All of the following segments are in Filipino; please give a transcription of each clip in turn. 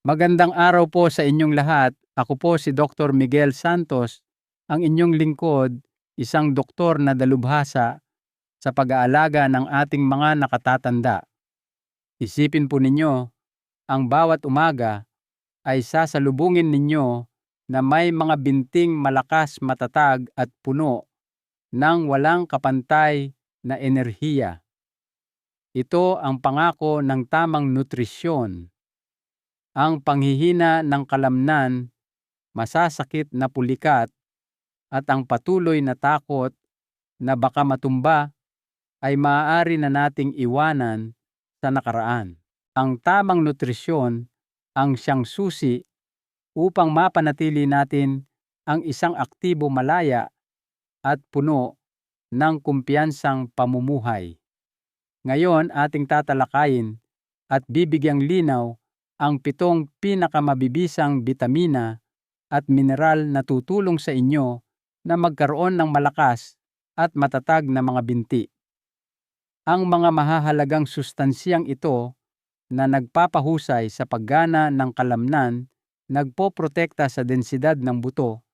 Magandang araw po sa inyong lahat. Ako po si Dr. Miguel Santos, ang inyong lingkod, isang doktor na dalubhasa sa pag-aalaga ng ating mga nakatatanda. Isipin po ninyo, ang bawat umaga ay sasalubungin ninyo na may mga binting malakas, matatag at puno ng walang kapantay na enerhiya. Ito ang pangako ng tamang nutrisyon. Ang panghihina ng kalamnan, masasakit na pulikat, at ang patuloy na takot na baka matumba ay maaari na nating iwanan sa nakaraan. Ang tamang nutrisyon ang siyang susi upang mapanatili natin ang isang aktibo, malaya at puno ng kumpiyansang pamumuhay. Ngayon ating tatalakayin at bibigyang linaw ang 7 pinakamabibisang bitamina at mineral na tutulong sa inyo na magkaroon ng malakas at matatag na mga binti. Ang mga mahahalagang sustansyang ito na nagpapahusay sa paggana ng kalamnan, nagpoprotekta sa densidad ng buto,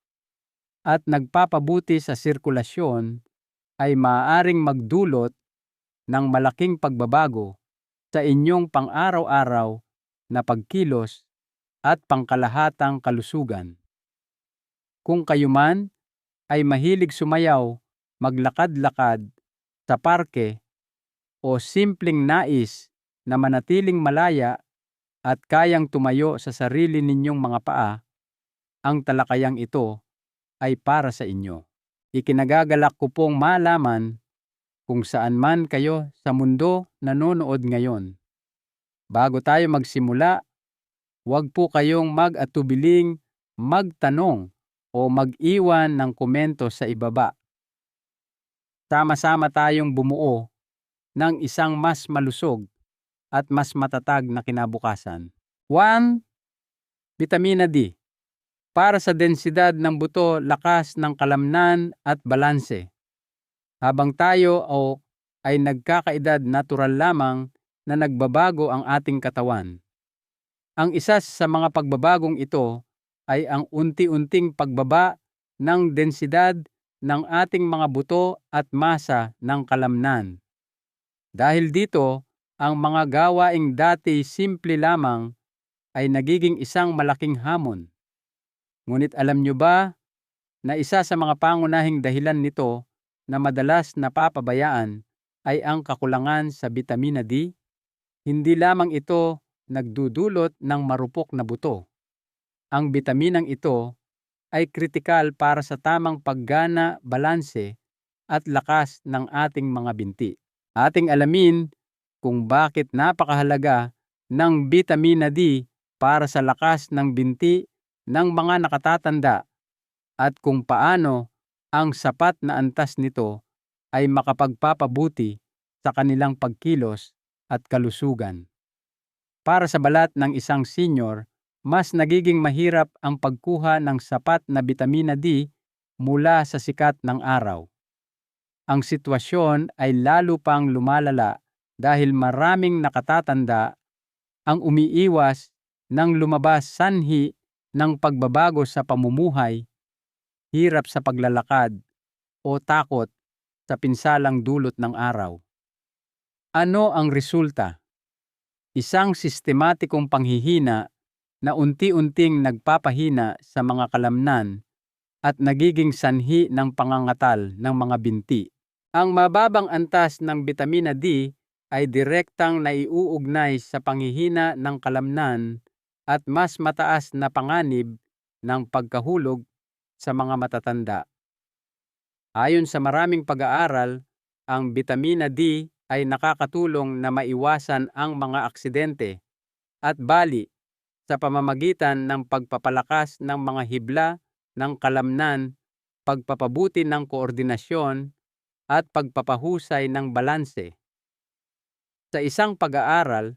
at nagpapabuti sa sirkulasyon ay maaaring magdulot ng malaking pagbabago sa inyong pang-araw-araw na pagkilos at pangkalahatang kalusugan. Kung kayo man ay mahilig sumayaw, maglakad-lakad sa parke, o simpleng nais na manatiling malaya at kayang tumayo sa sarili ninyong mga paa, ang talakayang ito ay para sa inyo. Ikinagagalak ko pong malaman kung saan man kayo sa mundo nanonood ngayon. Bago tayo magsimula, huwag po kayong mag-atubiling magtanong o mag-iwan ng komento sa ibaba. Sama-sama tayong bumuo ng isang mas malusog at mas matatag na kinabukasan. 1. Vitamina D. Para sa densidad ng buto, lakas ng kalamnan at balanse. Habang tayo ay nagkakaedad, natural lamang na nagbabago ang ating katawan. Ang isa sa mga pagbabagong ito ay ang unti-unting pagbaba ng densidad ng ating mga buto at masa ng kalamnan. Dahil dito, ang mga gawaing dati simple lamang ay nagiging isang malaking hamon. Ngunit alam nyo ba na isa sa mga pangunahing dahilan nito na madalas napapabayaan ay ang kakulangan sa bitamina D? Hindi lamang ito nagdudulot ng marupok na buto. Ang bitaminang ito ay kritikal para sa tamang paggana, balanse at lakas ng ating mga binti. Ating alamin kung bakit napakahalaga ng bitamina D para sa lakas ng binti ng mga nakatatanda at kung paano ang sapat na antas nito ay makapagpapabuti sa kanilang pagkilos at kalusugan. Para sa balat ng isang senior, mas nagiging mahirap ang pagkuha ng sapat na bitamina D mula sa sikat ng araw. Ang sitwasyon ay lalo pang lumalala dahil maraming nakatatanda ang umiiwas ng lumabas sanhi ng pagbabago sa pamumuhay, hirap sa paglalakad, o takot sa pinsalang dulot ng araw. Ano ang resulta? Isang sistematikong panghihina na unti-unting nagpapahina sa mga kalamnan at nagiging sanhi ng pangangatal ng mga binti. Ang mababang antas ng bitamina D ay direktang naiuugnay sa panghihina ng kalamnan at mas mataas na panganib ng pagkahulog sa mga matatanda. Ayon sa maraming pag-aaral, ang bitamina D ay nakakatulong na maiwasan ang mga aksidente at bali sa pamamagitan ng pagpapalakas ng mga hibla ng kalamnan, pagpapabuti ng koordinasyon, at pagpapahusay ng balanse. Sa isang pag-aaral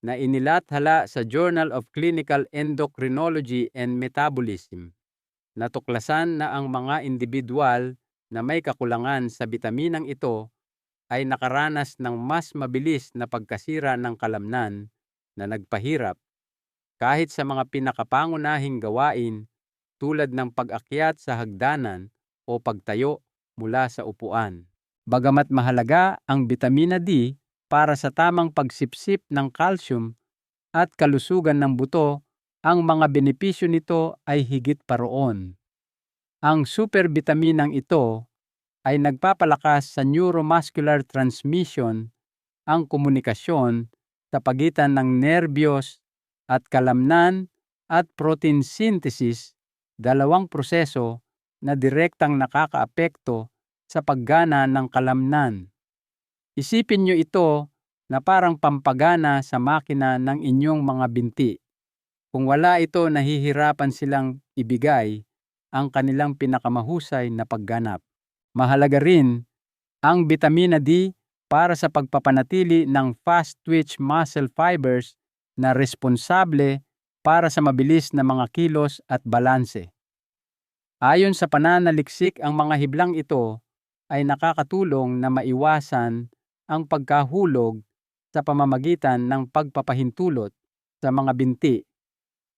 na inilathala sa Journal of Clinical Endocrinology and Metabolism, natuklasan na ang mga individual na may kakulangan sa bitaminang ito ay nakaranas ng mas mabilis na pagkasira ng kalamnan na nagpahirap kahit sa mga pinakapangunahing gawain tulad ng pag-akyat sa hagdanan o pagtayo mula sa upuan. Bagamat mahalaga ang bitamina D para sa tamang pagsipsip ng calcium at kalusugan ng buto, ang mga benepisyo nito ay higit pa roon. Ang superbitaminang ito ay nagpapalakas sa neuromuscular transmission, ang komunikasyon sa pagitan ng nerbiyos at kalamnan at protein synthesis, dalawang proseso na direktang nakakaapekto sa paggana ng kalamnan. Isipin nyo ito na parang pampagana sa makina ng inyong mga binti. Kung wala ito, nahihirapan silang ibigay ang kanilang pinakamahusay na pagganap. Mahalaga rin ang bitamina D para sa pagpapanatili ng fast-twitch muscle fibers na responsable para sa mabilis na mga kilos at balanse. Ayon sa pananaliksik, ang mga hiblang ito ay nakakatulong na maiwasan ang pagkahulog sa pamamagitan ng pagpapahintulot sa mga binti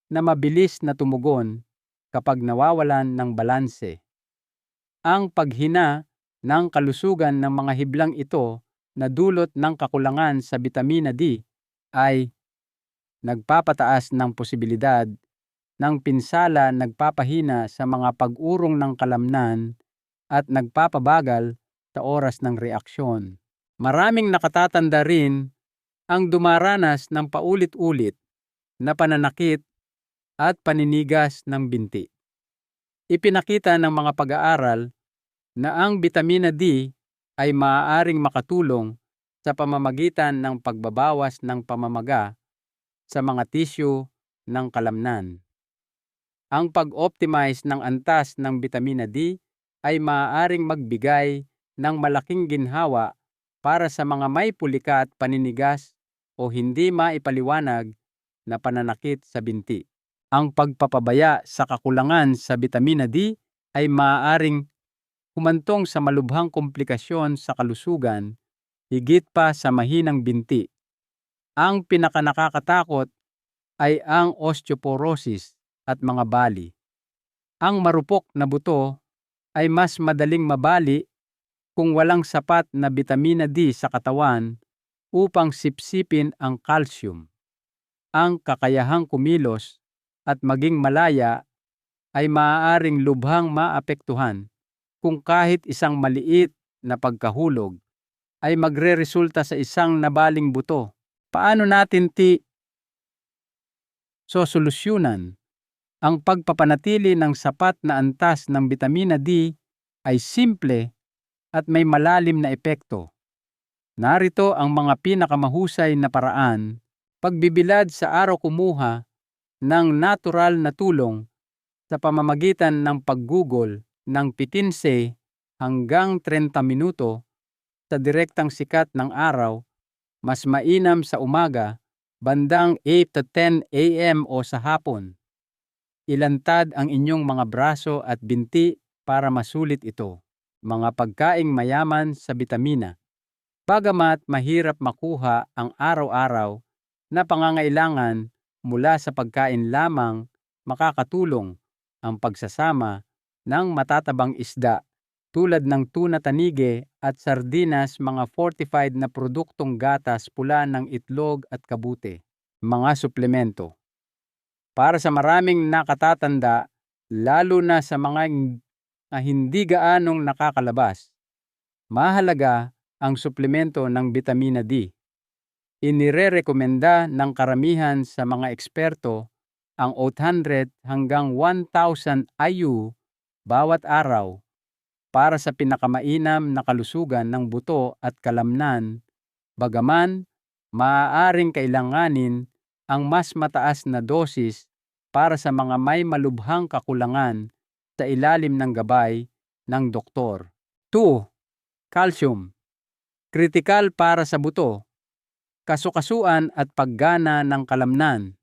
na mabilis na tumugon kapag nawawalan ng balanse. Ang paghina ng kalusugan ng mga hiblang ito na dulot ng kakulangan sa bitamina D ay nagpapataas ng posibilidad ng pinsala, nagpapahina sa mga pag-urong ng kalamnan at nagpapabagal sa oras ng reaksyon. Maraming nakatatanda rin ang dumaranas ng paulit-ulit na pananakit at paninigas ng binti. Ipinakita ng mga pag-aaral na ang bitamina D ay maaaring makatulong sa pamamagitan ng pagbabawas ng pamamaga sa mga tisyu ng kalamnan. Ang pag-optimize ng antas ng bitamina D ay maaaring magbigay ng malaking ginhawa para sa mga may pulika at paninigas o hindi maipaliwanag na pananakit sa binti. Ang pagpapabaya sa kakulangan sa bitamina D ay maaaring humantong sa malubhang komplikasyon sa kalusugan, higit pa sa mahinang binti. Ang pinakanakakatakot ay ang osteoporosis at mga bali. Ang marupok na buto ay mas madaling mabali kung walang sapat na bitamina D sa katawan upang sipsipin ang calcium. Ang kakayahang kumilos at maging malaya ay maaaring lubhang maapektuhan kung kahit isang maliit na pagkahulog ay magreresulta sa isang nabaling buto. Paano natin sosolusyunan? Ang pagpapanatili ng sapat na antas ng bitamina D ay simple at may malalim na epekto. Narito ang mga pinakamahusay na paraan: pagbibilad sa araw, kumuha ng natural na tulong sa pamamagitan ng paggugol ng 15 hanggang 30 minuto sa direktang sikat ng araw, mas mainam sa umaga, bandang 8 to 10 a.m. o sa hapon. Ilantad ang inyong mga braso at binti para masulit ito. Mga pagkaing mayaman sa bitamina. Bagamat mahirap makuha ang araw-araw na pangangailangan mula sa pagkain lamang, makakatulong ang pagsasama ng matatabang isda tulad ng tuna tanige at sardinas, mga fortified na produktong gatas, pula ng itlog at kabute. Mga suplemento. Para sa maraming nakatatanda, lalo na sa mga hindi gaanong nakakalabas, mahalaga ang suplemento ng bitamina D. Inirerekomenda ng karamihan sa mga eksperto ang 800 hanggang 1,000 IU bawat araw para sa pinakamainam na kalusugan ng buto at kalamnan, bagaman maaaring kailanganin ang mas mataas na dosis para sa mga may malubhang kakulangan sa ilalim ng gabay ng doktor. 2. Calcium. Kritikal para sa buto, kasukasuan at paggana ng kalamnan.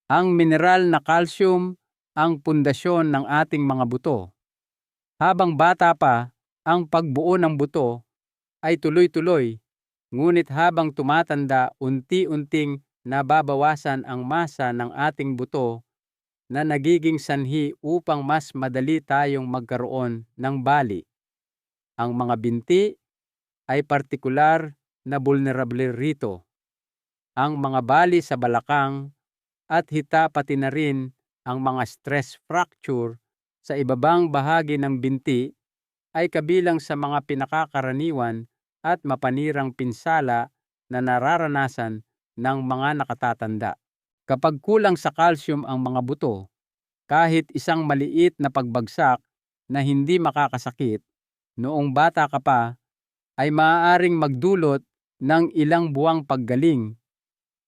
Ang mineral na calcium ang pundasyon ng ating mga buto. Habang bata pa, ang pagbuo ng buto ay tuloy-tuloy, ngunit habang tumatanda, unti-unting nababawasan ang masa ng ating buto na nagiging sanhi upang mas madali tayong magkaroon ng bali. Ang mga binti ay partikular na vulnerable rito. Ang mga bali sa balakang at hita pati na rin ang mga stress fracture sa ibabang bahagi ng binti ay kabilang sa mga pinakakaraniwan at mapanirang pinsala na nararanasan ng mga nakatatanda. Kapag kulang sa calcium ang mga buto, kahit isang maliit na pagbagsak na hindi makakasakit noong bata ka pa ay maaaring magdulot ng ilang buwang paggaling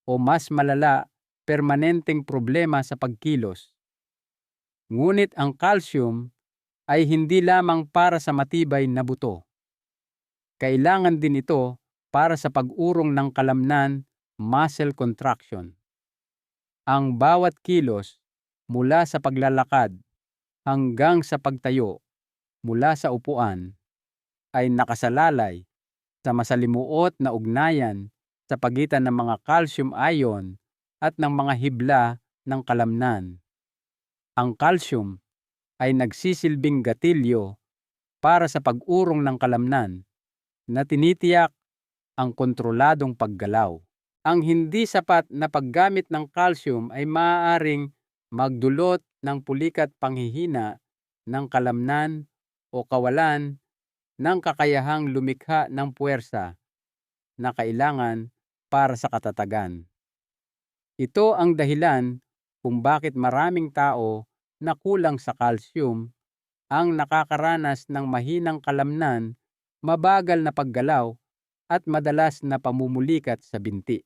o mas malala, permanenteng problema sa pagkilos. Ngunit ang calcium ay hindi lamang para sa matibay na buto. Kailangan din ito para sa pag-urong ng kalamnan, muscle contraction. Ang bawat kilos mula sa paglalakad hanggang sa pagtayo mula sa upuan ay nakasalalay sa masalimuot na ugnayan sa pagitan ng mga calcium ion at ng mga hibla ng kalamnan. Ang calcium ay nagsisilbing gatilyo para sa pag-urong ng kalamnan na tinitiyak ang kontroladong paggalaw. Ang hindi sapat na paggamit ng calcium ay maaaring magdulot ng pulikat panghihina ng kalamnan o kawalan ng kakayahang lumikha ng puwersa na kailangan para sa katatagan. Ito ang dahilan kung bakit maraming tao na kulang sa calcium ang nakakaranas ng mahinang kalamnan, mabagal na paggalaw at madalas na pamumulikat sa binti.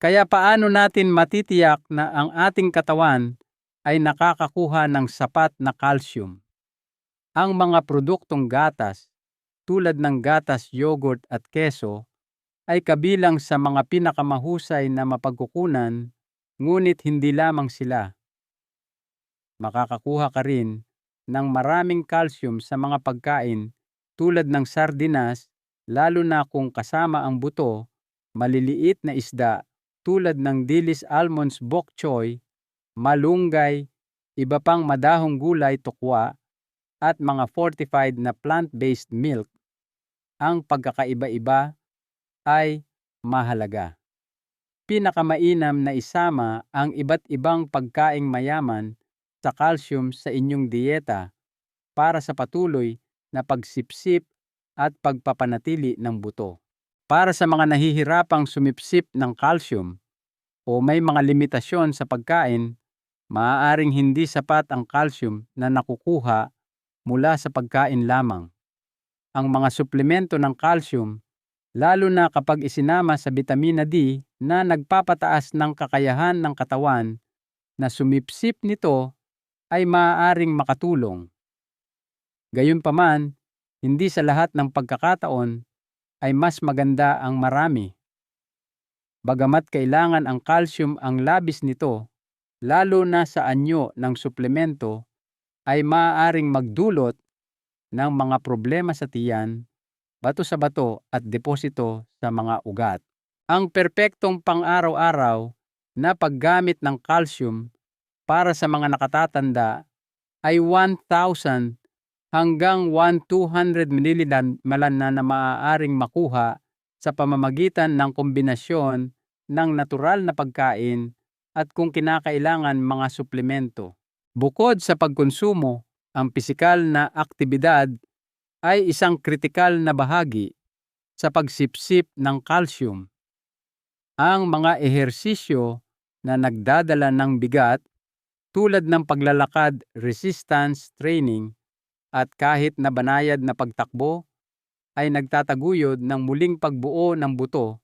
Kaya paano natin matitiyak na ang ating katawan ay nakakakuha ng sapat na calcium? Ang mga produktong gatas tulad ng gatas, yogurt at keso ay kabilang sa mga pinakamahusay na mapagkukunan, ngunit hindi lamang sila. Makakakuha ka rin ng maraming calcium sa mga pagkain tulad ng sardinas, lalo na kung kasama ang buto, maliliit na isda tulad ng dilis, almonds, bok choy, malunggay, iba pang madahong gulay, tokwa, at mga fortified na plant-based milk. Ang pagkakaiba-iba ay mahalaga. Pinakamainam na isama ang iba't ibang pagkaing mayaman sa calcium sa inyong dieta para sa patuloy na pagsipsip at pagpapanatili ng buto. Para sa mga nahihirapang sumipsip ng calcium o may mga limitasyon sa pagkain, maaaring hindi sapat ang calcium na nakukuha mula sa pagkain lamang. Ang mga suplemento ng calcium, lalo na kapag isinama sa vitamina D na nagpapataas ng kakayahan ng katawan na sumipsip nito, ay maaaring makatulong. Gayunpaman, hindi sa lahat ng pagkakataon ay mas maganda ang marami. Bagamat kailangan ang calcium ang labis nito, lalo na sa anyo ng suplemento, ay maaaring magdulot ng mga problema sa tiyan, bato sa bato at deposito sa mga ugat. Ang perpektong pang-araw-araw na paggamit ng calcium para sa mga nakatatanda ay 1,000 hanggang 1,200 ml na maaaring makuha sa pamamagitan ng kombinasyon ng natural na pagkain at kung kinakailangan mga suplemento. Bukod sa pagkonsumo, ang pisikal na aktibidad ay isang kritikal na bahagi sa pagsipsip ng calcium. Ang mga ehersisyo na nagdadala ng bigat tulad ng paglalakad, resistance training, at kahit na banayad na pagtakbo ay nagtataguyod ng muling pagbuo ng buto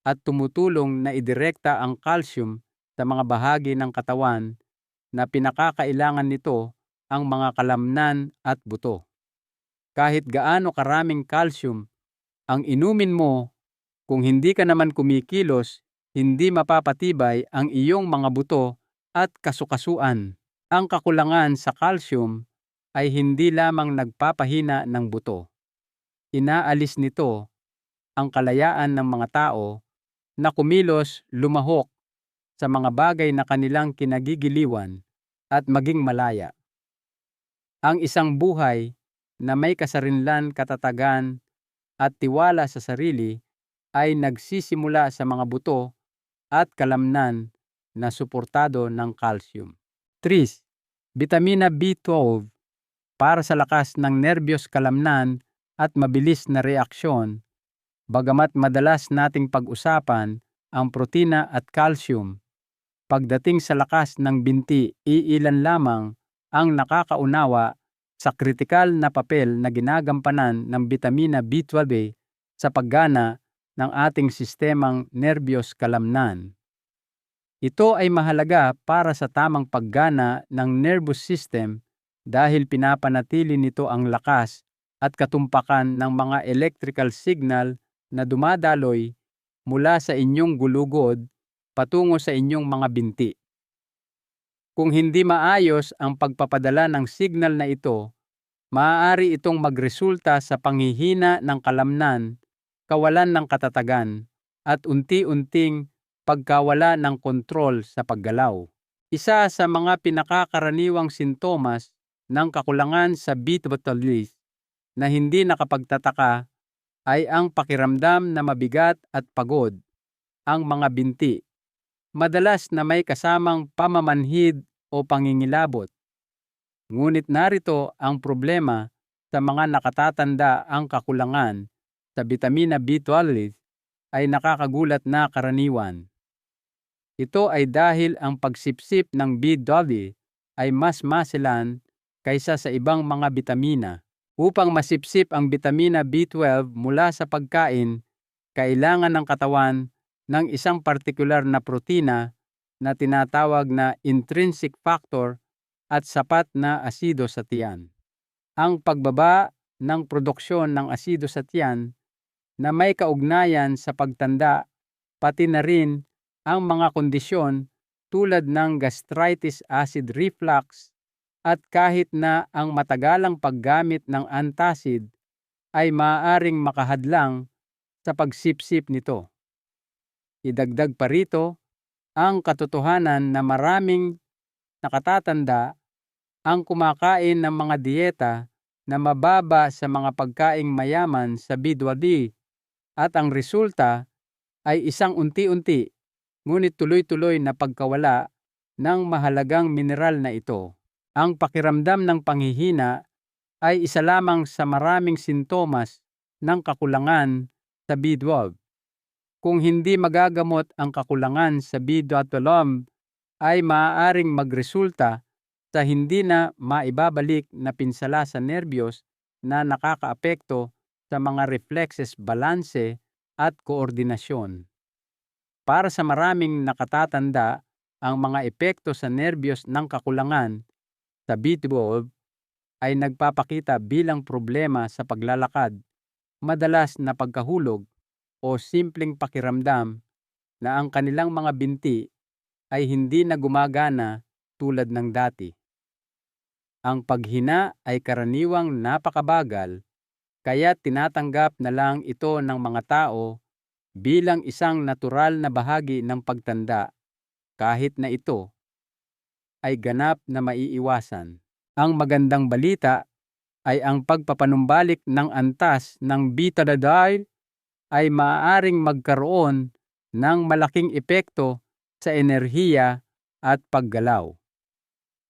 at tumutulong na idirekta ang calcium sa mga bahagi ng katawan na pinakakailangan nito, ang mga kalamnan at buto. Kahit gaano karaming calcium ang inumin mo, kung hindi ka naman kumikilos, hindi mapapatibay ang iyong mga buto at kasukasuan. Ang kakulangan sa calcium ay hindi lamang nagpapahina ng buto. Inaalis nito ang kalayaan ng mga tao na kumilos, lumahok, sa mga bagay na kanilang kinagigiliwan at maging malaya. Ang isang buhay na may kasarinlan, katatagan at tiwala sa sarili ay nagsisimula sa mga buto at kalamnan na suportado ng calcium. 3. Bitamina B12 para sa lakas ng nerbiyos, kalamnan at mabilis na reaksyon. Bagamat madalas nating pag-usapan ang protina at calcium, pagdating sa lakas ng binti, iilan lamang ang nakakaunawa sa kritikal na papel na ginagampanan ng bitamina B12 sa paggana ng ating sistemang nerbiyos, kalamnan. Ito ay mahalaga para sa tamang paggana ng nervous system dahil pinapanatili nito ang lakas at katumpakan ng mga electrical signal na dumadaloy mula sa inyong gulugod patungo sa inyong mga binti. Kung hindi maayos ang pagpapadala ng signal na ito, maaari itong magresulta sa panghihina ng kalamnan, kawalan ng katatagan, at unti-unting pagkawala ng kontrol sa paggalaw. Isa sa mga pinakakaraniwang sintomas ng kakulangan sa B12 na hindi nakapagtataka ay ang pakiramdam na mabigat at pagod ang mga binti, madalas na may kasamang pamamanhid o pangingilabot. Ngunit narito ang problema sa mga nakatatanda: ang kakulangan sa bitamina B12 ay nakakagulat na karaniwan. Ito ay dahil ang pagsipsip ng B12 ay mas maselan kaysa sa ibang mga bitamina. Upang masipsip ang bitamina B12 mula sa pagkain, kailangan ng katawan ng isang partikular na protina na tinatawag na intrinsic factor at sapat na asido sa tiyan. Ang pagbaba ng produksyon ng asido sa tiyan na may kaugnayan sa pagtanda, pati na rin ang mga kondisyon tulad ng gastritis, acid reflux, at kahit na ang matagalang paggamit ng antacid ay maaaring makahadlang sa pagsipsip nito. Idagdag pa rito ang katotohanan na maraming nakatatanda ang kumakain ng mga dieta na mababa sa mga pagkaing mayaman sa B12 at ang resulta ay isang unti-unti ngunit tuloy-tuloy na pagkawala ng mahalagang mineral na ito. Ang pakiramdam ng panghihina ay isa lamang sa maraming sintomas ng kakulangan sa B12. Kung hindi magagamot ang kakulangan sa B12 ay maaaring magresulta sa hindi na maibabalik na pinsala sa nerbiyos na nakakaapekto sa mga reflexes, balanse at koordinasyon. Para sa maraming nakatatanda, ang mga epekto sa nerbiyos ng kakulangan sa B12 ay nagpapakita bilang problema sa paglalakad, madalas na pagkahulog o simpleng pakiramdam na ang kanilang mga binti ay hindi na gumagana tulad ng dati. Ang paghina ay karaniwang napakabagal, kaya tinatanggap na lang ito ng mga tao bilang isang natural na bahagi ng pagtanda, kahit na ito ay ganap na maiiwasan. Ang magandang balita ay ang pagpapanumbalik ng antas ng beta-dalide ay maaaring magkaroon ng malaking epekto sa enerhiya at paggalaw.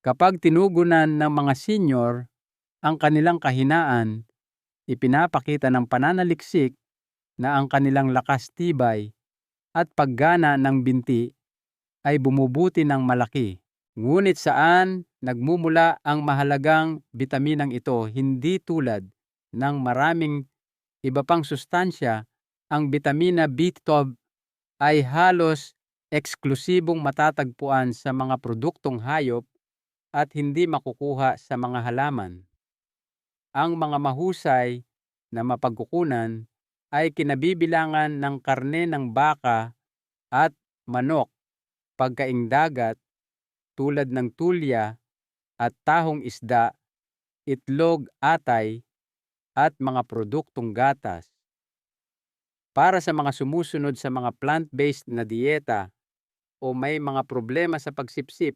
Kapag tinugunan ng mga senior ang kanilang kahinaan, ipinapakita ng pananaliksik na ang kanilang lakas, tibay at paggana ng binti ay bumubuti ng malaki. Ngunit saan nagmumula ang mahalagang bitaminang ito? Hindi tulad ng maraming iba pang sustansya, ang bitamina B12 ay halos eksklusibong matatagpuan sa mga produktong hayop at hindi makukuha sa mga halaman. Ang mga mahusay na mapagkukunan ay kinabibilangan ng karne ng baka at manok, pagkaing dagat tulad ng tulya at tahong isda, itlog, atay, at mga produktong gatas. Para sa mga sumusunod sa mga plant-based na dieta, o may mga problema sa pagsipsip,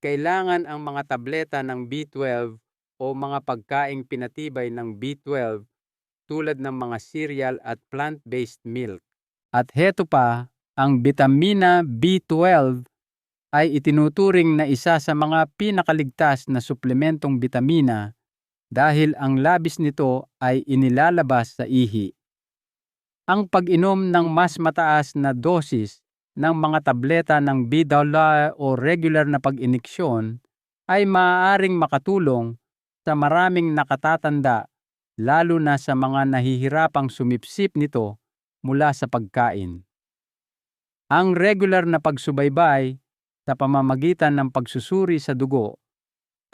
kailangan ang mga tableta ng B12 o mga pagkaing pinatibay ng B12 tulad ng mga cereal at plant-based milk. At heto pa, ang bitamina B12 ay itinuturing na isa sa mga pinakaligtas na suplementong bitamina dahil ang labis nito ay inilalabas sa ihi. Ang pag-inom ng mas mataas na dosis ng mga tableta ng B12 o regular na pag-iniksyon ay maaaring makatulong sa maraming nakatatanda, lalo na sa mga nahihirapang sumipsip nito mula sa pagkain. Ang regular na pagsubaybay sa pamamagitan ng pagsusuri sa dugo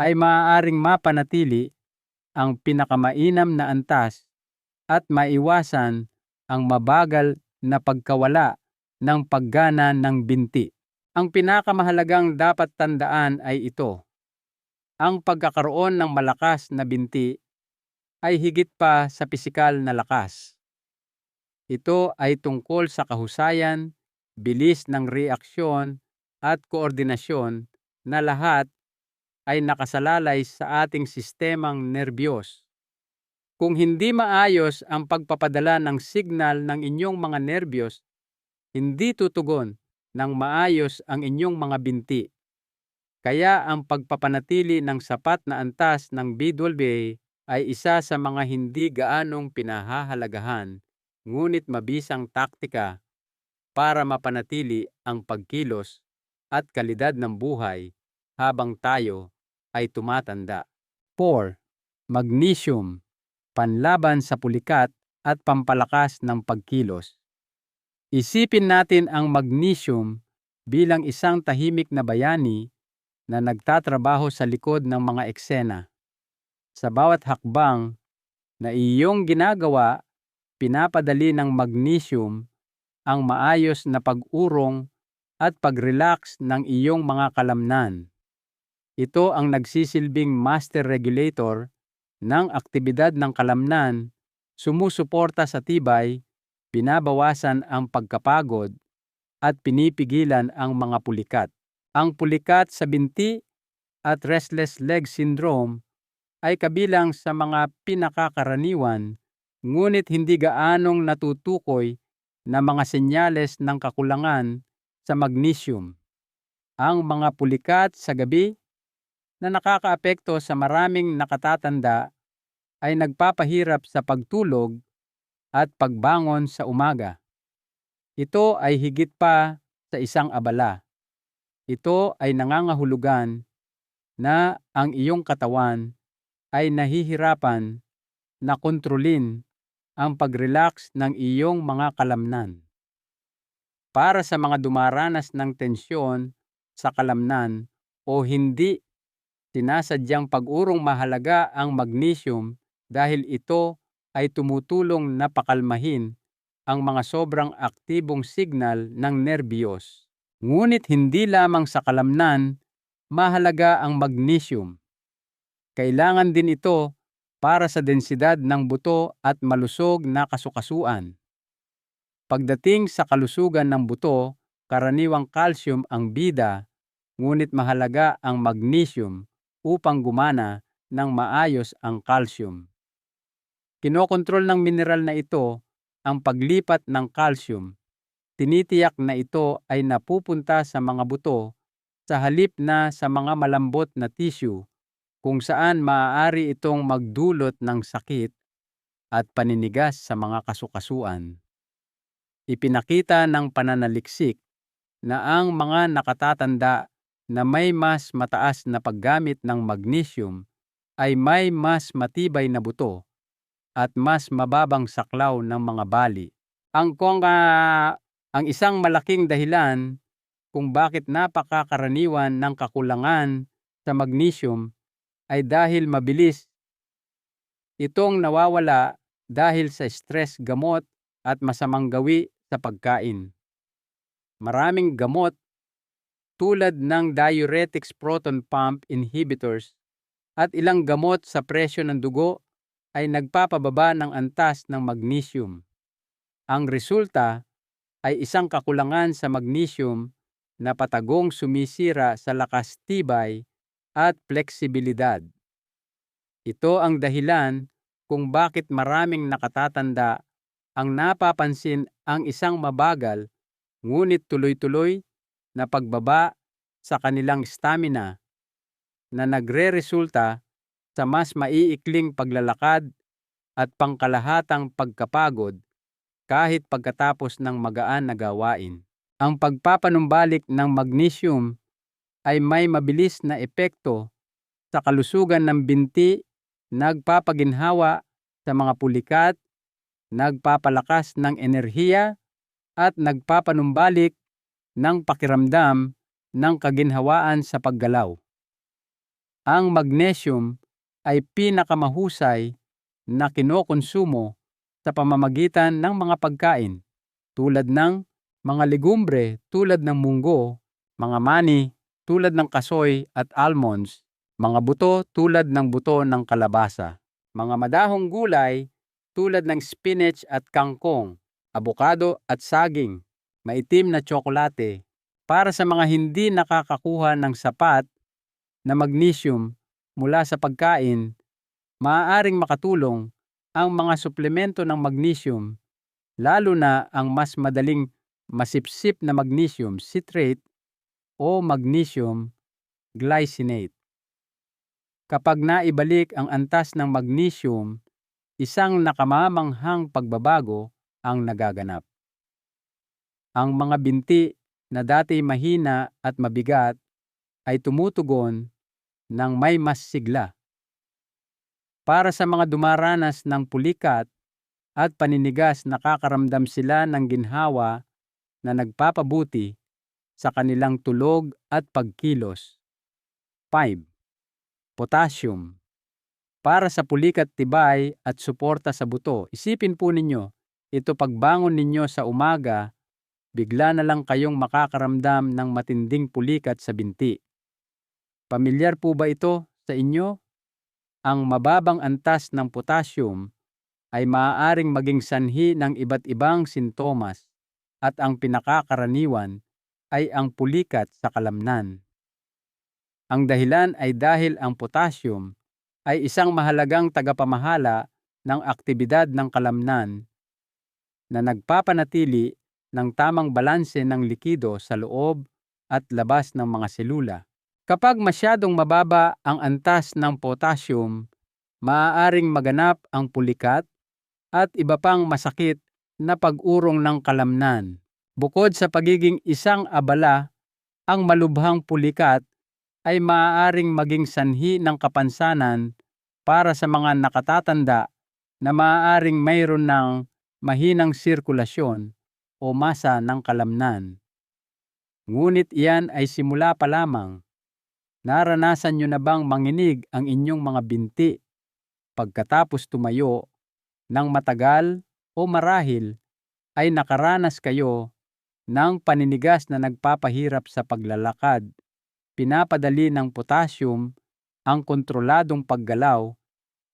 ay maaaring mapanatili ang pinakamainam na antas at maiwasan ang mabagal na pagkawala ng paggana ng binti. Ang pinakamahalagang dapat tandaan ay ito: ang pagkakaroon ng malakas na binti ay higit pa sa pisikal na lakas. Ito ay tungkol sa kahusayan, bilis ng reaksyon at koordinasyon na lahat ay nakasalalay sa ating sistemang nerbiyos. Kung hindi maayos ang pagpapadala ng signal ng inyong mga nerbiyos, hindi tutugon ng maayos ang inyong mga binti. Kaya ang pagpapanatili ng sapat na antas ng B12 ay isa sa mga hindi gaanong pinahahalagahan, ngunit mabisang taktika para mapanatili ang pagkilos at kalidad ng buhay habang tayo ay tumatanda. 4. Magnesium, panlaban sa pulikat at pampalakas ng pagkilos. Isipin natin ang magnesium bilang isang tahimik na bayani na nagtatrabaho sa likod ng mga eksena. Sa bawat hakbang na iyong ginagawa, pinapadali ng magnesium ang maayos na pag-urong at pag-relax ng iyong mga kalamnan. Ito ang nagsisilbing master regulator ng aktibidad ng kalamnan, sumusuporta sa tibay, binabawasan ang pagkapagod, at pinipigilan ang mga pulikat. Ang pulikat sa binti at restless leg syndrome ay kabilang sa mga pinakakaraniwan, ngunit hindi gaanong natutukoy na mga senyales ng kakulangan sa magnesium. Ang mga pulikat sa gabi na nakakaapekto sa maraming nakatatanda ay nagpapahirap sa pagtulog at pagbangon sa umaga. Ito ay higit pa sa isang abala. Ito ay nangangahulugan na ang iyong katawan ay nahihirapan na kontrolin ang pag-relax ng iyong mga kalamnan. Para sa mga dumaranas ng tensyon sa kalamnan o hindi sinasadyang pag-urong, mahalaga ang magnesium dahil ito ay tumutulong na pakalmahin ang mga sobrang aktibong signal ng nerbiyos. Ngunit hindi lamang sa kalamnan mahalaga ang magnesium. Kailangan din ito para sa densidad ng buto at malusog na kasukasuan. Pagdating sa kalusugan ng buto, karaniwang calcium ang bida, ngunit mahalaga ang magnesium upang gumana ng maayos ang calcium. Kinokontrol ng mineral na ito ang paglipat ng calcium. Tinitiyak na ito ay napupunta sa mga buto sa halip na sa mga malambot na tissue, kung saan maaari itong magdulot ng sakit at paninigas sa mga kasukasuan. Ipinakita ng pananaliksik na ang mga nakatatanda na may mas mataas na paggamit ng magnesium ay may mas matibay na buto at mas mababang saklaw ng mga bali. Ang isang malaking dahilan kung bakit napakakaraniwan ng kakulangan sa magnesium ay dahil mabilis itong nawawala dahil sa stress, gamot at masamang gawi sa pagkain. Maraming gamot tulad ng diuretics, proton pump inhibitors at ilang gamot sa presyo ng dugo ay nagpapababa ng antas ng magnesium. Ang resulta ay isang kakulangan sa magnesium na patagong sumisira sa lakas, tibay at fleksibilidad. Ito ang dahilan kung bakit maraming nakatatanda ang napapansin ang isang mabagal ngunit tuloy-tuloy na pagbaba sa kanilang stamina na nagre-resulta sa mas maiikling paglalakad at pangkalahatang pagkapagod kahit pagkatapos ng magaan na gawain. Ang pagpapanumbalik ng magnesium ay may mabilis na epekto sa kalusugan ng binti, nagpapaginhawa sa mga pulikat, nagpapalakas ng enerhiya at nagpapanumbalik ng pakiramdam ng kaginhawaan sa paggalaw. Ang magnesium ay pinakamahusay na kinokonsumo sa pamamagitan ng mga pagkain tulad ng mga legumbre tulad ng munggo, mga mani tulad ng kasoy at almonds, mga buto tulad ng buto ng kalabasa, mga madahong gulay tulad ng spinach at kangkong, abokado at saging, maitim na tsokolate. Para sa mga hindi nakakakuha ng sapat na magnesium mula sa pagkain, maaaring makatulong ang mga suplemento ng magnesium, lalo na ang mas madaling masipsip na magnesium citrate o magnesium glycinate. Kapag naibalik ang antas ng magnesium, isang nakamamanghang pagbabago ang nagaganap. Ang mga binti na dati mahina at mabigat ay tumutugon ng may mas sigla. Para sa mga dumaranas ng pulikat at paninigas, nakakaramdam sila ng ginhawa na nagpapabuti sa kanilang tulog at pagkilos. 5. Potassium. Para sa pulikat, tibay at suporta sa buto. Isipin po ninyo, ito pagbangon ninyo sa umaga, bigla na lang kayong makakaramdam ng matinding pulikat sa binti. Pamilyar po ba ito sa inyo? Ang mababang antas ng potassium ay maaaring maging sanhi ng iba't ibang sintomas at ang pinakakaraniwan ay ang pulikat sa kalamnan. Ang dahilan ay dahil ang potassium ay isang mahalagang tagapamahala ng aktibidad ng kalamnan na nagpapanatili ng tamang balanse ng likido sa loob at labas ng mga selula. Kapag masyadong mababa ang antas ng potassium, maaaring maganap ang pulikat at iba pang masakit na pag-urong ng kalamnan. Bukod sa pagiging isang abala, ang malubhang pulikat ay maaaring maging sanhi ng kapansanan para sa mga nakatatanda na maaaring mayroon ng mahinang sirkulasyon o masa ng kalamnan. Ngunit iyan ay simula pa lamang. Naranasan nyo na bang manginig ang inyong mga binti pagkatapos tumayo ng matagal o marahil ay nakaranas kayo ng paninigas na nagpapahirap sa paglalakad? Pinapadali ng potassium ang kontroladong paggalaw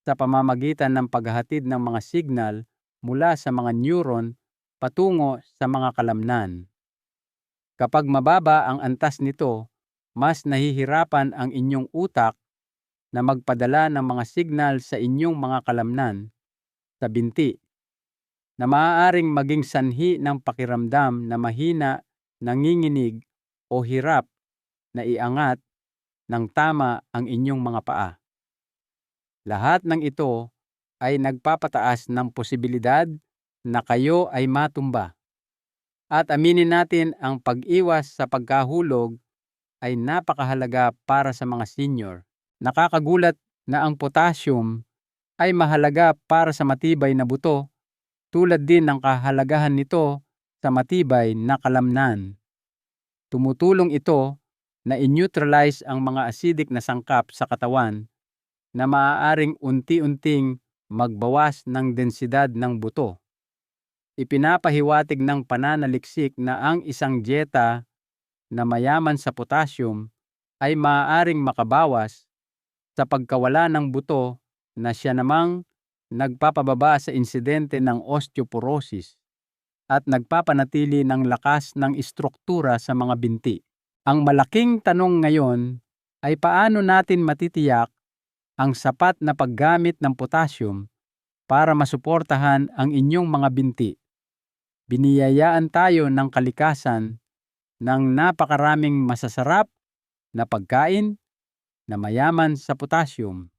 sa pamamagitan ng paghahatid ng mga signal mula sa mga neuron patungo sa mga kalamnan. Kapag mababa ang antas nito, mas nahihirapan ang inyong utak na magpadala ng mga signal sa inyong mga kalamnan sa binti na maaaring maging sanhi ng pakiramdam na mahina, nanginginig o hirap na iangat ng tama ang inyong mga paa. Lahat ng ito ay nagpapataas ng posibilidad na kayo ay matumba. At aminin natin, ang pag-iwas sa pagkahulog ay napakahalaga para sa mga senior. Nakakagulat na ang potassium ay mahalaga para sa matibay na buto, tulad din ng kahalagahan nito sa matibay na kalamnan. Tumutulong ito na i-neutralize ang mga acidic na sangkap sa katawan na maaaring unti-unting magbawas ng densidad ng buto. Ipinapahiwatig ng pananaliksik na ang isang dieta na mayaman sa potassium ay maaaring makabawas sa pagkawala ng buto na siya namang nagpapababa sa insidente ng osteoporosis at nagpapanatili ng lakas ng istruktura sa mga binti. Ang malaking tanong ngayon ay paano natin matitiyak ang sapat na paggamit ng potassium para masuportahan ang inyong mga binti. Biniyayaan tayo ng kalikasan ng napakaraming masasarap na pagkain na mayaman sa potassium.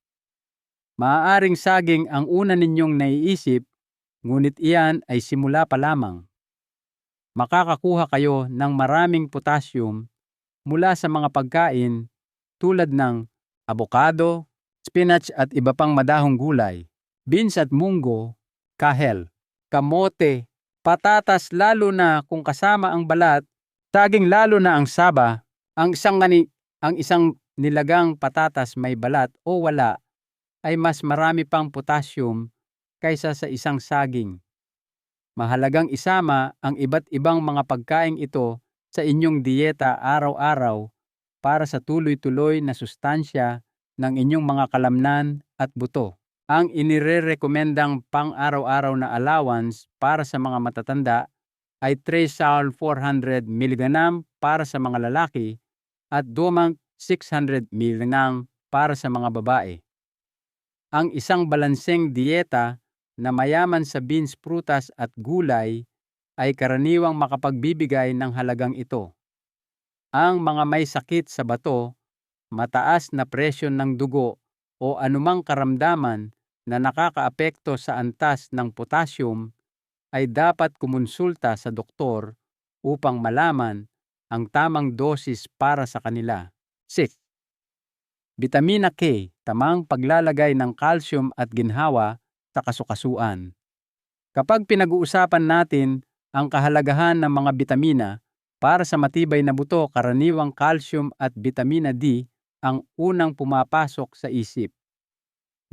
Maaaring saging ang una ninyong naiisip, ngunit iyan ay simula pa lamang. Makakakuha kayo ng maraming potassium mula sa mga pagkain tulad ng avocado, spinach at iba pang madahong gulay, beans at munggo, kahel, kamote, patatas lalo na kung kasama ang balat, saging lalo na ang saba, ang isang nilagang patatas may balat o wala ay mas marami pang potassium kaysa sa isang saging. Mahalagang isama ang iba't ibang mga pagkain ito sa inyong dieta araw-araw para sa tuloy-tuloy na sustansya ng inyong mga kalamnan at buto. Ang inirerekomendang pang-araw-araw na allowance para sa mga matatanda ay Tresol 400 mg para sa mga lalaki at Domang 600 mg para sa mga babae. Ang isang balanseng dieta na mayaman sa beans, prutas at gulay ay karaniwang makapagbibigay ng halagang ito. Ang mga may sakit sa bato, mataas na presyon ng dugo o anumang karamdaman na nakakaapekto sa antas ng potassium ay dapat kumonsulta sa doktor upang malaman ang tamang dosis para sa kanila. 6. Bitamina K, tamang paglalagay ng calcium at ginhawa sa kasukasuan. Kapag pinag-uusapan natin ang kahalagahan ng mga bitamina para sa matibay na buto, karaniwang calcium at bitamina D ang unang pumapasok sa isip.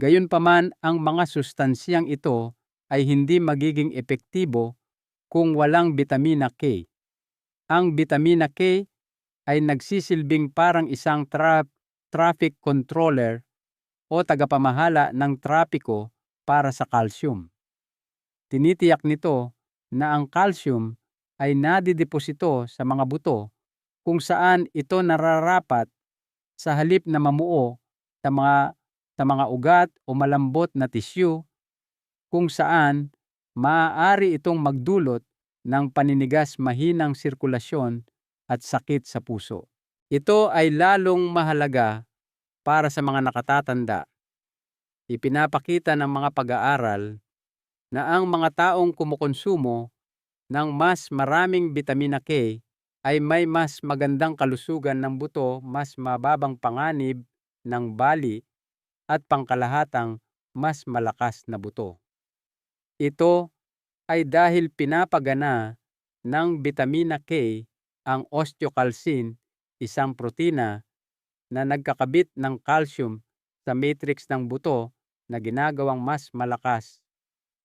Gayunpaman, ang mga sustansyang ito ay hindi magiging epektibo kung walang bitamina K. Ang bitamina K ay nagsisilbing parang isang traffic controller o tagapamahala ng trapiko para sa calcium. Tinitiyak nito na ang calcium ay nadideposito sa mga buto kung saan ito nararapat sa halip na mamuo sa mga ugat o malambot na tissue kung saan maaari itong magdulot ng paninigas, mahinang sirkulasyon at sakit sa puso. Ito ay lalong mahalaga para sa mga nakatatanda. Ipinapakita ng mga pag-aaral na ang mga taong kumukonsumo ng mas maraming bitamina K ay may mas magandang kalusugan ng buto, mas mababang panganib ng bali at pangkalahatang mas malakas na buto. Ito ay dahil pinapagana ng bitamina K ang osteocalcin, isang protina na nagkakabit ng calcium sa matrix ng buto na ginagawang mas malakas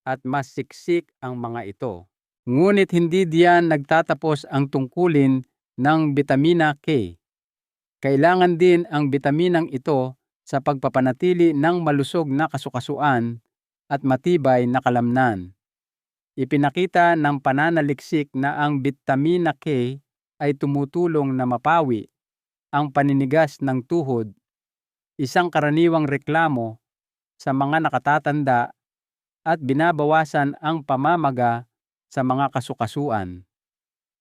at mas siksik ang mga ito. Ngunit hindi diyan nagtatapos ang tungkulin ng bitamina K. Kailangan din ang bitaminang ito sa pagpapanatili ng malusog na kasukasuan at matibay na kalamnan. Ipinakita ng pananaliksik na ang bitamina K ay tumutulong na mapawi ang paninigas ng tuhod, isang karaniwang reklamo sa mga nakatatanda, at binabawasan ang pamamaga sa mga kasukasuan.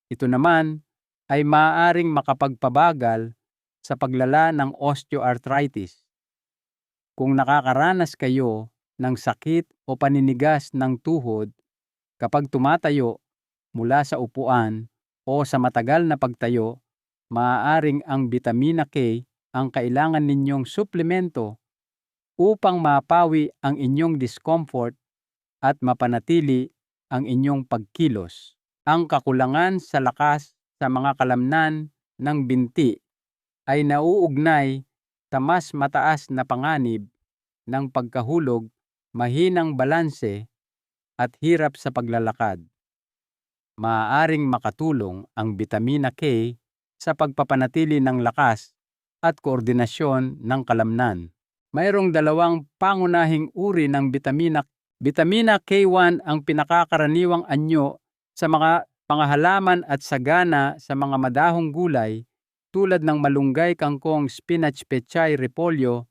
Ito naman ay maaaring makapagpabagal sa paglala ng osteoarthritis. Kung nakakaranas kayo ng sakit o paninigas ng tuhod kapag tumatayo mula sa upuan o sa matagal na pagtayo, maaaring ang bitamina K ang kailangan ninyong suplemento upang mapawi ang inyong discomfort at mapanatili ang inyong pagkilos. Ang kakulangan sa lakas sa mga kalamnan ng binti ay nauugnay sa mas mataas na panganib ng pagkahulog, mahinang balanse at hirap sa paglalakad. Maaaring makatulong ang bitamina K sa pagpapanatili ng lakas at koordinasyon ng kalamnan. Mayroong dalawang pangunahing uri ng bitamina. Bitamina K1 ang pinakakaraniwang anyo sa mga halaman at sagana sa mga madahong gulay tulad ng malunggay, kangkong, spinach, pechay, repolyo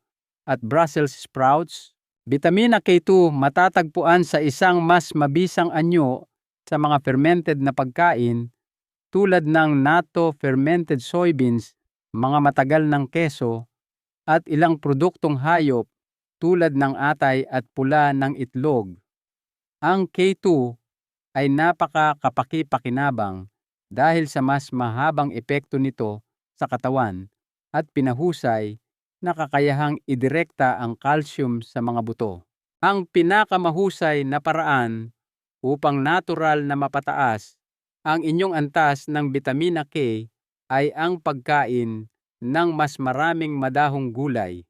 at Brussels sprouts. Bitamina K2 matatagpuan sa isang mas mabisang anyo sa mga fermented na pagkain tulad ng natto, fermented soybeans, mga matagal ng keso, at ilang produktong hayop tulad ng atay at pula ng itlog. Ang K2 ay napaka-kapaki-pakinabang dahil sa mas mahabang epekto nito sa katawan at pinahusay na kakayahang idirekta ang calcium sa mga buto. Ang pinakamahusay na paraan upang natural na mapataas ang inyong antas ng bitamina K ay ang pagkain ng mas maraming madahong gulay.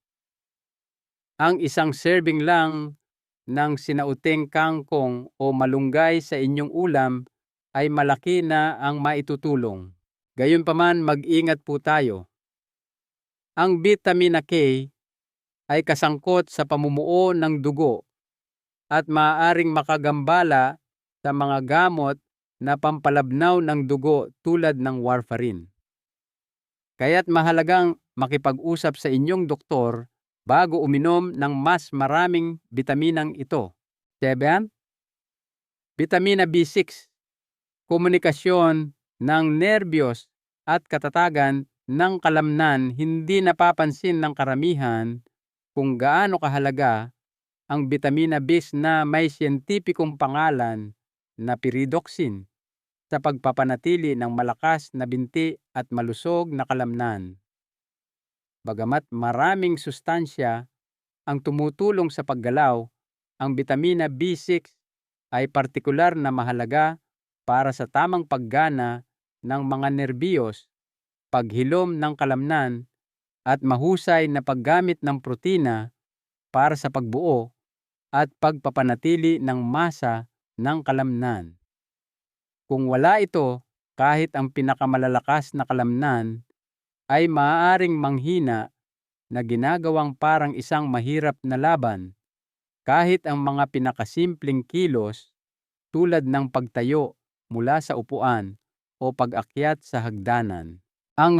Ang isang serving lang ng sinauting kangkong o malunggay sa inyong ulam ay malaki na ang maitutulong. Gayunpaman, mag-ingat po tayo. Ang bitamina K ay kasangkot sa pamumuo ng dugo at maaaring makagambala sa mga gamot na pampalabnaw ng dugo tulad ng warfarin. Kaya't mahalagang makipag-usap sa inyong doktor bago uminom ng mas maraming bitaminang ito. 7. Bitamina B6. Komunikasyon ng nerbiyos at katatagan ng kalamnan. Hindi napapansin ng karamihan kung gaano kahalaga ang bitamina B na may siyentipikong pangalan na pyridoxine sa pagpapanatili ng malakas na binti at malusog na kalamnan. Bagamat maraming sustansya ang tumutulong sa paggalaw, ang bitamina B6 ay partikular na mahalaga para sa tamang paggana ng mga nerbiyos, paghilom ng kalamnan, at mahusay na paggamit ng protina para sa pagbuo at pagpapanatili ng masa ng kalamnan. Kung wala ito, kahit ang pinakamalalakas na kalamnan ay maaaring manghina na ginagawang parang isang mahirap na laban, kahit ang mga pinakasimpleng kilos tulad ng pagtayo mula sa upuan o pag-akyat sa hagdanan. Ang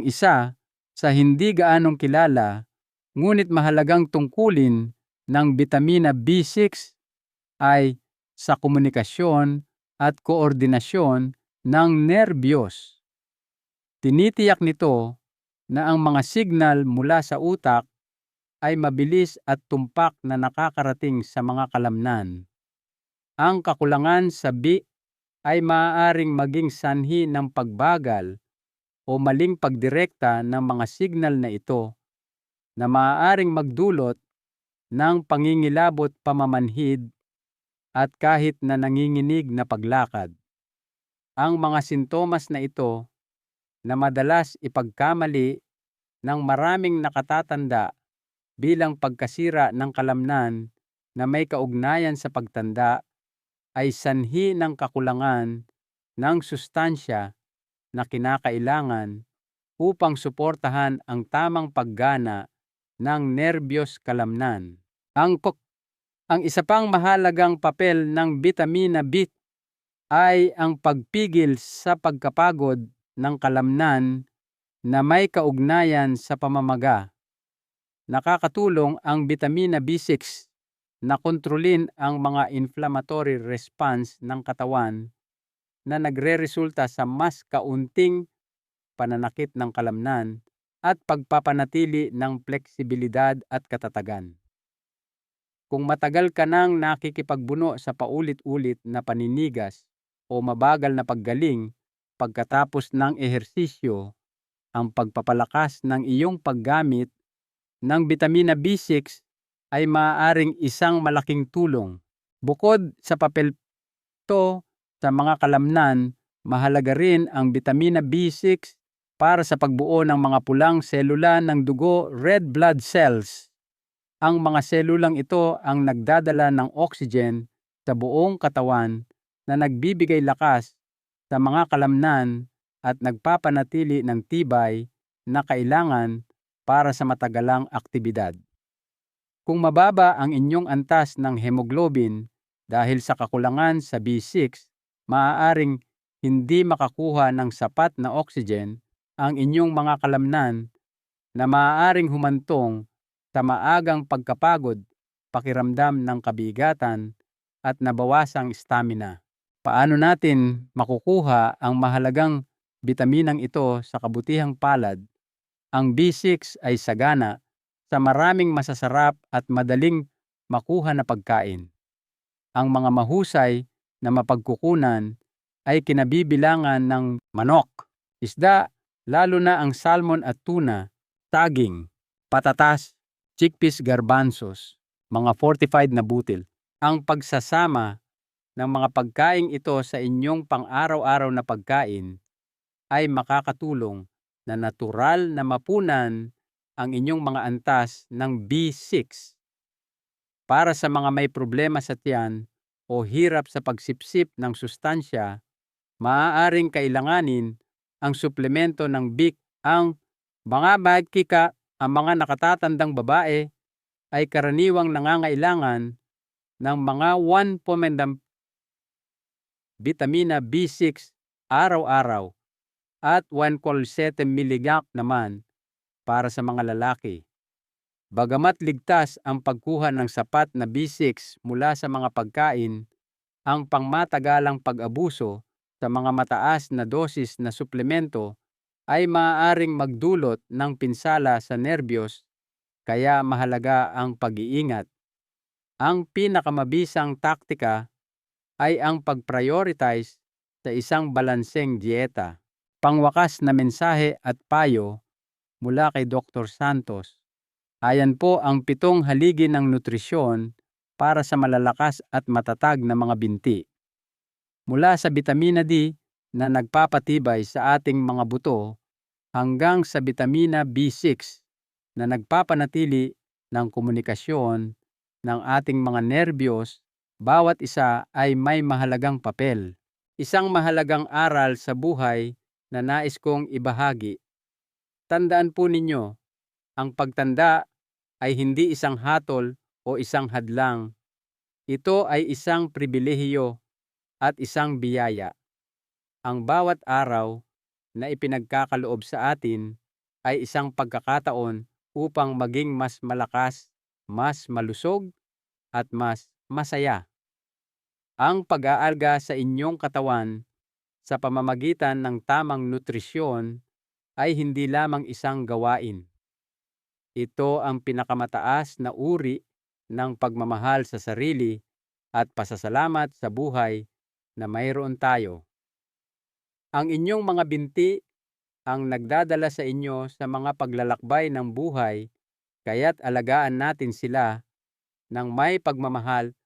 isa sa hindi gaanong kilala ngunit mahalagang tungkulin ng bitamina B6 ay sa komunikasyon at koordinasyon ng nerbiyos. Tinitiyak nito na ang mga signal mula sa utak ay mabilis at tumpak na nakakarating sa mga kalamnan. Ang kakulangan sa B ay maaaring maging sanhi ng pagbagal o maling pagdirekta ng mga signal na ito na maaaring magdulot ng pangingilabot, pamamanhid, at kahit na nanginginig na paglakad. Ang mga sintomas na ito na madalas ipagkamali ng maraming nakatatanda bilang pagkasira ng kalamnan na may kaugnayan sa pagtanda ay sanhi ng kakulangan ng sustansya na kinakailangan upang suportahan ang tamang paggana ng nerbiyos kalamnan. Ang isa pang mahalagang papel ng bitamina B ay ang pagpigil sa pagkapagod ng kalamnan na may kaugnayan sa pamamaga. Nakakatulong ang bitamina B6 na kontrolin ang mga inflammatory response ng katawan na nagreresulta sa mas kaunting pananakit ng kalamnan at pagpapanatili ng fleksibilidad at katatagan. Kung matagal ka nang nakikipagbuno sa paulit-ulit na paninigas o mabagal na paggaling pagkatapos ng ehersisyo, ang pagpapalakas ng iyong paggamit ng bitamina B6 ay maaaring isang malaking tulong. Bukod sa papel to sa mga kalamnan, mahalaga rin ang bitamina B6 para sa pagbuo ng mga pulang selula ng dugo, red blood cells. Ang mga selulang ito ang nagdadala ng oxygen sa buong katawan na nagbibigay lakas sa mga kalamnan at nagpapanatili ng tibay na kailangan para sa matagalang aktibidad. Kung mababa ang inyong antas ng hemoglobin dahil sa kakulangan sa B6, maaaring hindi makakuha ng sapat na oxygen ang inyong mga kalamnan na maaaring humantong sa maagang pagkapagod, pakiramdam ng kabigatan at nabawasang stamina. Paano natin makukuha ang mahalagang bitaminang ito sa kabutihang palad? Ang B6 ay sagana sa maraming masasarap at madaling makuha na pagkain. Ang mga mahusay na mapagkukunan ay kinabibilangan ng manok, isda, lalo na ang salmon at tuna, saging, patatas, chickpeas, garbanzos, mga fortified na butil. Ang pagsasama ng mga pagkaing ito sa inyong pang-araw-araw na pagkain ay makakatulong na natural na mapunan ang inyong mga antas ng B6. Para sa mga may problema sa tiyan o hirap sa pagsipsip ng sustansya, maaaring kailanganin ang suplemento ng BIC. Ang mga bagkika, ang mga nakatatandang babae ay karaniwang nangangailangan ng mga 1 vitamina B6 araw-araw at 1,7 mg naman para sa mga lalaki. Bagamat ligtas ang pagkuha ng sapat na B6 mula sa mga pagkain, ang pangmatagalang pag-abuso sa mga mataas na dosis na suplemento ay maaaring magdulot ng pinsala sa nerbiyos, kaya mahalaga ang pag-iingat. Ang pinakamabisang taktika ay ang pag-prioritize sa isang balanseng dieta. Pangwakas na mensahe at payo mula kay Dr. Santos. Ayan po ang 7 haligi ng nutrisyon para sa malalakas at matatag na mga binti. Mula sa bitamina D na nagpapatibay sa ating mga buto hanggang sa bitamina B6 na nagpapanatili ng komunikasyon ng ating mga nerbiyos, bawat isa ay may mahalagang papel. Isang mahalagang aral sa buhay na nais kong ibahagi. Tandaan po ninyo, ang pagtanda ay hindi isang hatol o isang hadlang. Ito ay isang pribilehiyo at isang biyaya. Ang bawat araw na ipinagkakaloob sa atin ay isang pagkakataon upang maging mas malakas, mas malusog, at mas masaya. Ang pag-aalga sa inyong katawan sa pamamagitan ng tamang nutrisyon ay hindi lamang isang gawain. Ito ang pinakamataas na uri ng pagmamahal sa sarili at pasasalamat sa buhay na mayroon tayo. Ang inyong mga binti ang nagdadala sa inyo sa mga paglalakbay ng buhay, kaya't alagaan natin sila ng may pagmamahal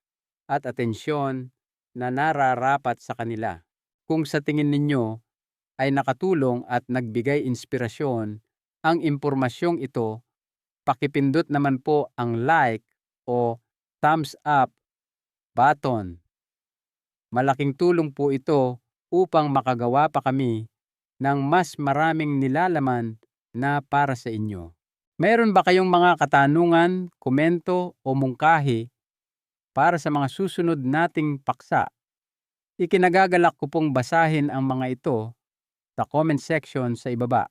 at atensyon na nararapat sa kanila. Kung sa tingin ninyo ay nakatulong at nagbigay inspirasyon ang impormasyong ito, pakipindot naman po ang like o thumbs up button. Malaking tulong po ito upang makagawa pa kami ng mas maraming nilalaman na para sa inyo. Mayroon ba kayong mga katanungan, komento o mungkahi para sa mga susunod nating paksa? Ikinagagalak ko pong basahin ang mga ito sa comment section sa ibaba.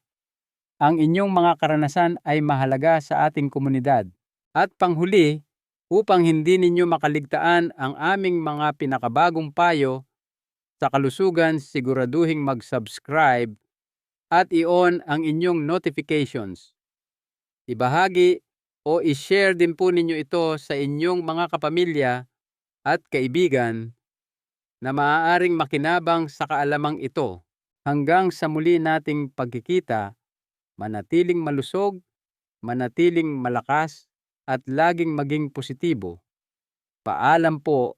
Ang inyong mga karanasan ay mahalaga sa ating komunidad. At panghuli, upang hindi ninyo makaligtaan ang aming mga pinakabagong payo sa kalusugan, siguraduhing mag-subscribe at i-on ang inyong notifications. Ibahagi o i-share din po ninyo ito sa inyong mga kapamilya at kaibigan na maaaring makinabang sa kaalamang ito. Hanggang sa muli nating pagkikita, manatiling malusog, manatiling malakas, at laging maging positibo. Paalam po.